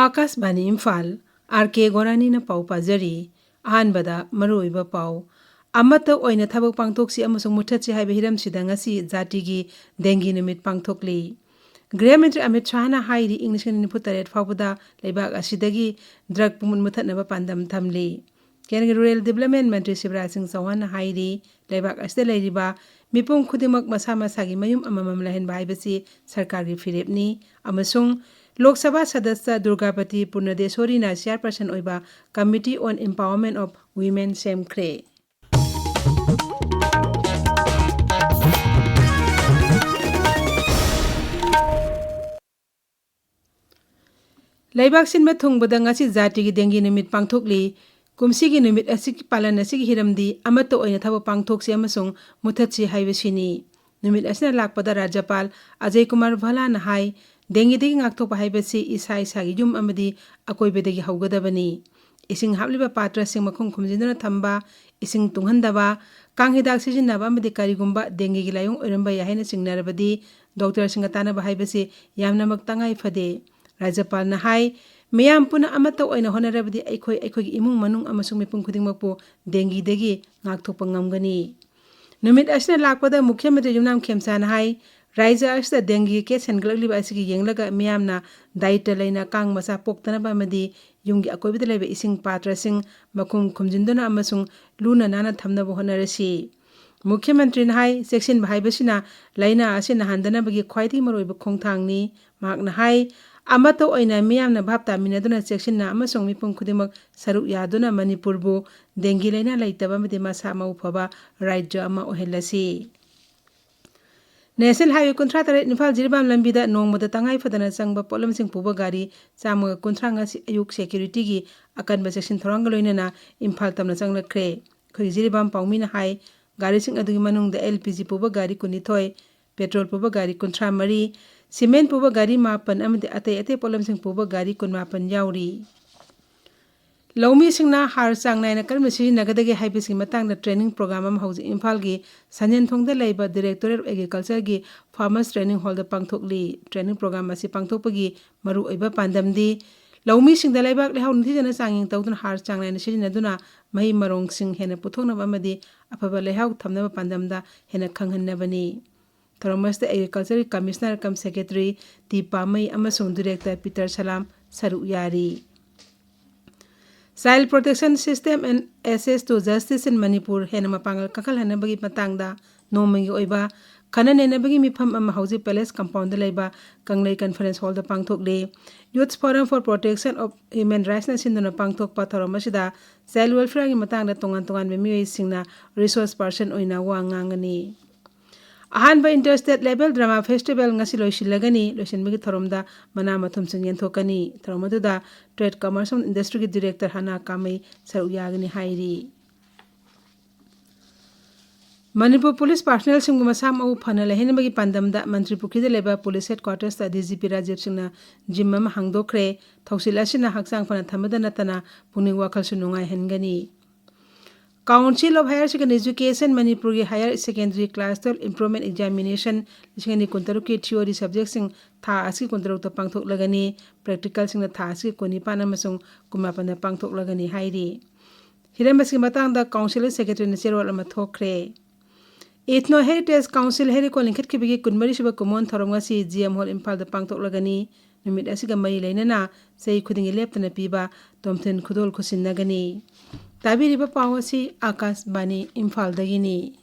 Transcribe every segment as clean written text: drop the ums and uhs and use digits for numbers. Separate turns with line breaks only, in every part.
Akashvani Imphal Rk.Gorani na pau pajari ahanbada maruiba pau amata oina thabak pangthoksi amasung muthachi haiba hiram sida ngasi jati gi dengi numit pangthokli Gramantry Amit Shah na hairi English ni putaret fawbada leibak asidagi drug pumun muthatnaba pandam thamli Kerala Rural Development Mantri Shivraj Singh Chauhan na hairi leibak asida leiriba mipum khudimak masa masagi mayum amamam lahen baibasi sarkar gi firepni amasung Lok Sabha Sadasya Durgapati Purnadeshwari na chairperson oiba Committee on Empowerment of Women Semkre. Laibak sinba thungbada ngasi jati gi dengi numit pangthokli kumsi gi numit asik palan asik hiramdi amato oina thaba pangthoksi amasung muthachi haibasini numit asina lakpada Rajapal Ajay Kumar Bhala na hai dengi degi ngakthokpa haibasi isai sagi yum amadi akoibedagi haugadabani ising habliba patra sing makhum khumjinduna thamba ising tunghandaba kanghidak sijinaba amadi karigumba dengi gi layung oiramba yahaina singnarabadi doctor singa tanaba haibasi yamnamak tangai phade Rajapal na hai miyam puna amata oina honarabadi aikoi imung manung amasung mipum khudingmakpo dengi degi ngakthokpa ngamgani numit asina lakpada Mukhyamantri Yumnam Khemsa na hai Raija asda dengi ke senglagli ba asigi yenglaga miyamna daita laina kang masa poktana ba madi yungi akoibida laiba ising patra sing makum khumjinduna amasung luna nana thamna bo honarasi Mukhyamantri na hai section ba haibasina laina asina handana bagi khwaiti maroiba khongthangni mak na hai amata oina miyamna bhapta minaduna section na amasung mipum khudimak saruk yaduna Manipur bu dengi laina laitaba madi masa mau phaba rajya ama ohelasi National Highway Kuntra Tare Imphal Jirbam Lambida Nongmada Tangai Fadana Sangba Polam Sing Puba Gari Chamaga Kuntra ngasi ayuk security gi akanba section thorangal loinana Imphal tamna changla kre khoi Jirbam Paumina hai gari sing adugi manungda LPG puba gari kunithoi petrol puba gari kuntra mari cement puba gari mapan amade ate polam sing puba gari kunmapan yauri Laumi singna har sang naina kalma sijinnagadagi haibisi matangda training program am hauji Imphal gi Sanjan Thongda laiba Directorate of Agriculture gi Farmers Training Hall da pangthokli training program asi pangthokpagi maru oiba pandamdi Laumi singda laibak lehau nithijana sanging tawdun har sang naina sijinaduna mahi marong sing hena puthoknaba amadi afaba lehau thamnaba pandamda hena khanghannabani Thomas Agriculture Commissioner kam Secretary Tipa Mai amasung Director Peter Salam saru yari Child Protection System and Access to Justice in Manipur henama pangal kakal hanabagi matangda nomagi oiba khananenabagi mifam ama hauji palace compound da laiba kanglei conference hall da pangthokle Youth Forum for Protection of Human Rights na sinduna pangthokpa thoromasida child welfare gi matangda tongan memioi singna resource person oina wa ngangani Ahanba Interstate Level Drama Festival ngasi loisilagani loisinbagi thoromda mana mathum sing yenthokani thoromaduda Trade Commerce and Industry gi Director Hana Kamai saruyagani hairi Manipur Police Personnel sing masam au phanala henbagi pandamda Mantri Pukhida leba Police Headquarters ta DGP Rajiv Singhna jimmam hangdokre thausilasina haksang phana thamada natana puning wakhal sunungai hengani Council of Higher Secondary Education Manipuri Higher Secondary Class 12 Improvement Examination lisingani kuntaruki theory subjects sing tha asi kuntaruk ta pangthok lagani practical sing na tha asi koni pana masung kumapan na pangthok lagani hairi hirambasi matang da council secretary na serwal ama thokre Ethno Heritage Council heri ko lingkhat ki bigi kunmari siba kumon thoronga si GM Hall Imphal da pangthok lagani numit asiga mai leinana sei khudingi leptana piba tomthen khudol khusin nagani Tabiriba Pawasi Akashvani Imphal dagini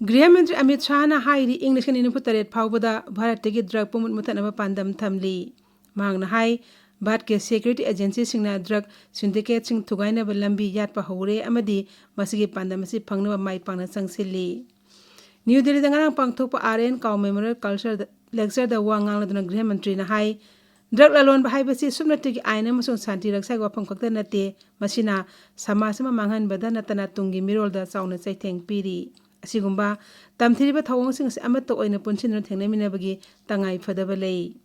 Gramantry Amit Shah na hairi English ni putaret phawbada Bharat tegi drug pumut muthanaba pandam thamli mang na hai Bharat ke security agency singna drug syndicate sing thugaina ba lambi yatpa hore amadi masigi pandam asi phangnaba mai pangna sangsilli New Delhi da ngarang pangthokpa RN Cow Memorial Culture Lecture da wangang laduna Gramantry na hai Drug lalon bahai basi sumnatigi aina masung santi raksai wapam kakta nate masina samasama manghan bada natana tungi mirol da sauna saitheng piri asigumba tamthiriba thawong sing amato oina punsin thengnemina bagi tangai phadaba lei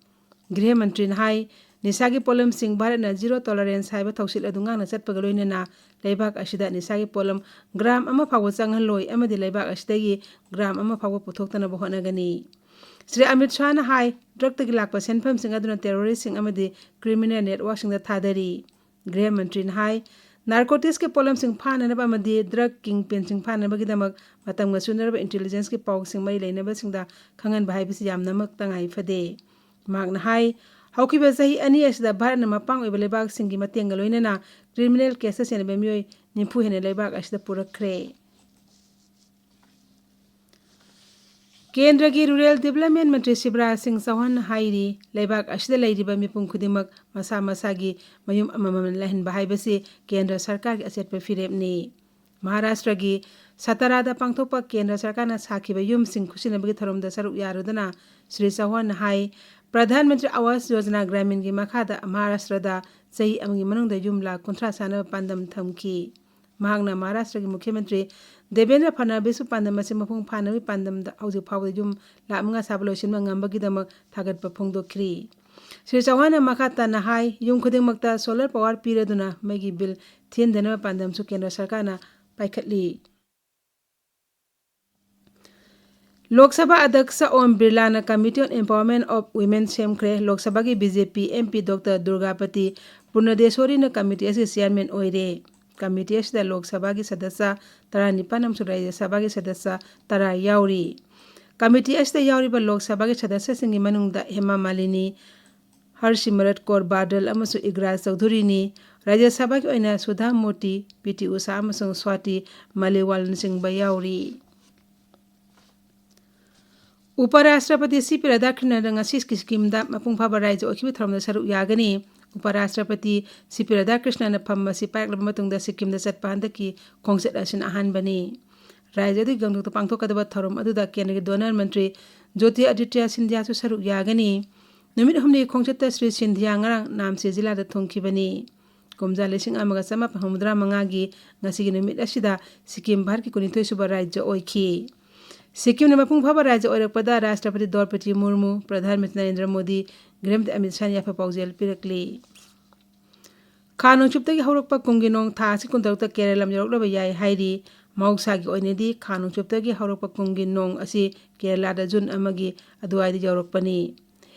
Gramantry na hai nisagi polam sing Bharat na zero tolerance haiba thausil adunga na chatpaga loina na leibak asida nisagi polam gram ama phawa changhal loi amadi leibak asidagi gram ama phawa puthoktana bo honagani Sri Amit Shahna hai drug tagi lakpa senpham sing aduna terrorist sing amadi criminal network sing da thadari. Gray Mantri hai narcotics ke polam sing phana na ba amadi drug kingpin sing phana ba gidamak matam ga sunarba intelligence ke paw sing mai leina ba sing da khangan bahai bisi yam namak tangai fade. Magna hai haukiba sahi ani asda bharat na mapang oiba lebak sing gi mateng ga loina na criminal cases ene ba mioi nimpu hene lebak asda purakre. Kendra ki Rural Development Mantri Shivraj Singh Chauhan hairi leibak asida leiriba mipum khudimak masa masagi mayum amamam lahin bahai basi Kendra Sarkar ki achetpa firepni. Maharashtra ki Satarada pangthokpa Kendra Sarkar na sakhiba yum sing khusinabagi tharomda saruk yarudana Sri Chauhan hai Pradhan Mantri Awas Yojana Gramin ki makhada Maharashtra da chahi amangi manungda yum la kunthra sana pandam thamki. Mahakna Maharashtra ki Mukhyamantri Devendra Fadnavis pandam ase mapung phanawi pandam da hauju phawda yum la amnga sablo sinma ngambagi damak thagat pa phongdokri. Sri Chauhan makhata na hai yum khuding makta solar power piraduna magi bill thien dana pandam su Kendra Sarkar na paikhatli. Lok Sabha Adhyaksa Om Birla na Committee on Empowerment of Women semkhre Lok Sabha ki BJP MP Dr. Durgapati Purnadeshwari na committee ase chairman oire. Committee asida Lok Sabha ki sadasya tara nipan amsu Rajya Sabha ki sadasya tara yauri. Committee asida yauri ba Lok Sabha ki sadasya singi manungda Hema Malini, Harsimrat Kaur Badal amasu Igraj Chaudhuri ni, Rajya Sabha ki oina Sudha Murty, PT Usha amasung Swati Malewal sing ba yauri. Uparashtrapati CP Radhakrishnan ngasi scheme da mapung phaba raija okhibi tharamda saruk yagani. Uparashtrapati CP Radhakrishnan na phammasi paiklaba matungda Sikkim da chatpa handaki khongset asin ahanbani. Raija du gangdok pangthokadaba tharom aduda Kendra Donor Mantri Jyoti Aditya Sindhya su saruk yagani. Numit humni khongset Sri Sindhya ngarang namse jila da thongkhibani. Kumja lesing amaga sama phamudra mangagi ngasi numit asida Sikkim Bharat ki kunithoi suba raija oikhi. Sikkim ne mapung phaba raja oirakpada Rashtrapati Draupadi Murmu, Pradhanmantri Narendra Modi, Gramit Amit Shah yafa paujel pirakli. Khanung chuptagi haurakpa kunginong tha si kuntarukta Keralam yoroklaba yai hairi mausagi oinedi Khanung chuptagi haurakpa kunginong asi Kerala da June amagi aduaidi yorokpani.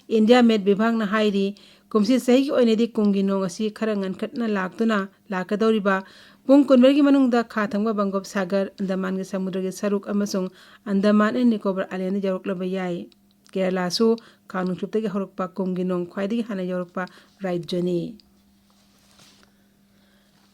India Med Vibhag na hairi kumsi sahi ki oinedi kunginong asi kharangan khatna laktuna lakadoriba Pung kunbergi manungda khathangba Bangop Sagar Andaman ki samudra ki saruk amasung Andaman and Nicobar Island yoroklaba yai. Kerala su Khanung chuptagi haurakpa kunginong khwaidagi hana yorokpa rajyani.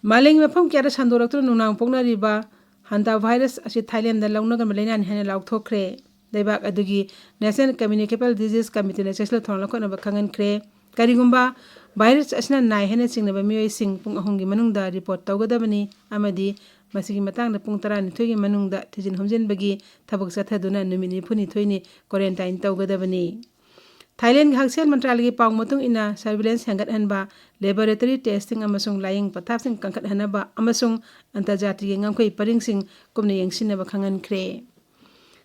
Maling mafam kyara sandoraktu nunang pokna riba hanta virus asi Thailand da launaga malena ni hana laukthokre. Daibak adugi National Communicable Disease Committee na sesla thongla ko na bakhangan kre. Karigumba virus asna nai hena singnaba mioi sing pung ahungi manungda report tawgadabani amadi masigi matangda pung 12 gi manungda thijin humjinbagi thabak sathaduna numini phuni thoini quarantine tawgadabani. Thailand Haksel Mantralagi Pang Mutung ina surveillance hangat hanba laboratory testing amasung laying pathap sing kangkat hanaba amasung antarjati ngangkoi paring sing kumne yengsinaba khangan kre.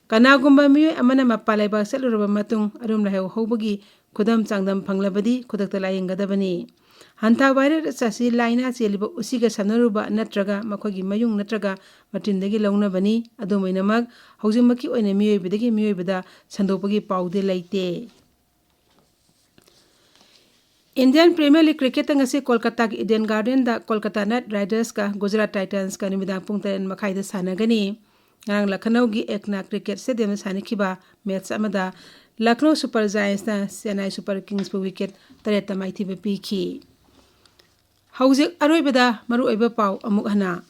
Kanagumba mioi amana mapalai ba seluraba matung arum lahew hobagi khudam changdam phanglabadi khudakta laying gadabani. Hanta virus sasi laina cheliba usiga sanaruba natraga makhogi mayung natraga matindagi launabani adumainamag haujimaki oina mioi bidagi mioi bida sandopagi paude laite. Indian Premier League cricket ngasi Kolkata ki Eden Garden da Kolkata Knight Riders ka Gujarat Titans ka nimidang pung 10 makai da sanagani. Ngarang Lucknow gi Ekna Cricket Stadium sanikhiba match amada Lucknow Super Giants na Chennai Super Kings pu wicket 3 maithiba pikhi. Haujik aroibada maru oiba pau amuk hana.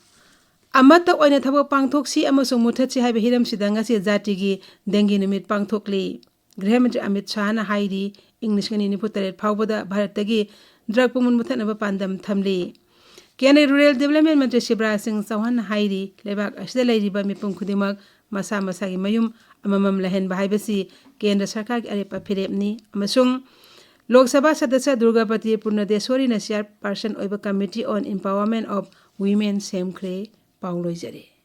Amata oina thabo pangthoksi amasung muthachi haiba hiram sidanga si jati gi dengi numit pangthokli. Gृहमंत्री Amit Shah ना हाइरी English Ghani निपुतरे फावबदा भारतगी drug पुमुन मुथनबा पांदम थमली केने rural development मंत्री शिवराज सिंह चौहान हाइरी लेबाक असिदा लेरिबा मिपुम खुदिमक मसा मसागी मयुम अममम लहन बाहाइबसी केंद्र सरकार की अरेपा फिरेपनी अमसुंग लोकसभा सदस्य दुर्गापति पूर्णदेश्वरी ना चेयरपर्सन ओइबा committee on empowerment of women सेमख्रे पाउलोइजरे।